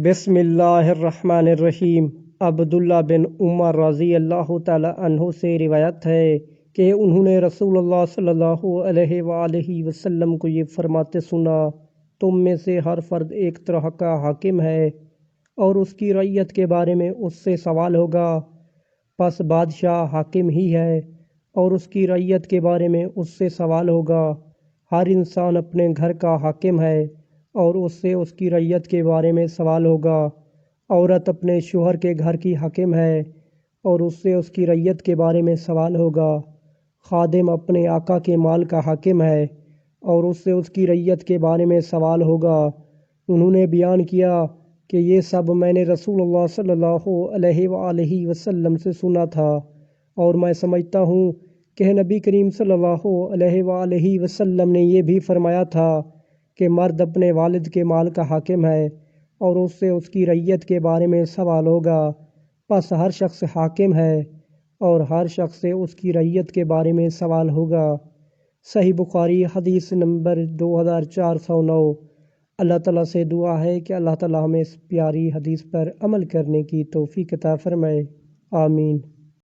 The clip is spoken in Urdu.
بسم اللہ الرحمن الرحیم۔ عبداللہ بن عمر رضی اللہ تعالی عنہ سے روایت ہے کہ انہوں نے رسول اللہ صلی اللہ علیہ وآلہ وسلم کو یہ فرماتے سنا، تم میں سے ہر فرد ایک طرح کا حاکم ہے اور اس کی رعیت کے بارے میں اس سے سوال ہوگا، پس بادشاہ حاکم ہی ہے اور اس کی رعیت کے بارے میں اس سے سوال ہوگا۔ ہر انسان اپنے گھر کا حاکم ہے اور اس سے اس کی رعیت کے بارے میں سوال ہوگا۔ عورت اپنے شوہر کے گھر کی حاکم ہے اور اس سے اس کی رعیت کے بارے میں سوال ہوگا۔ خادم اپنے آقا کے مال کا حاکم ہے اور اس سے اس کی رعیت کے بارے میں سوال ہوگا۔ انہوں نے بیان کیا کہ یہ سب میں نے رسول اللہ صلی اللہ علیہ وآلہ وسلم سے سنا تھا، اور میں سمجھتا ہوں کہ نبی کریم صلی اللہ علیہ وآلہ وسلم نے یہ بھی فرمایا تھا کہ مرد اپنے والد کے مال کا حاکم ہے اور اس سے اس کی رعیت کے بارے میں سوال ہوگا، پس ہر شخص حاکم ہے اور ہر شخص سے اس کی رعیت کے بارے میں سوال ہوگا۔ صحیح بخاری حدیث نمبر 2409۔ اللہ تعالیٰ سے دعا ہے کہ اللہ تعالیٰ ہمیں اس پیاری حدیث پر عمل کرنے کی توفیق عطا فرمائے، آمین۔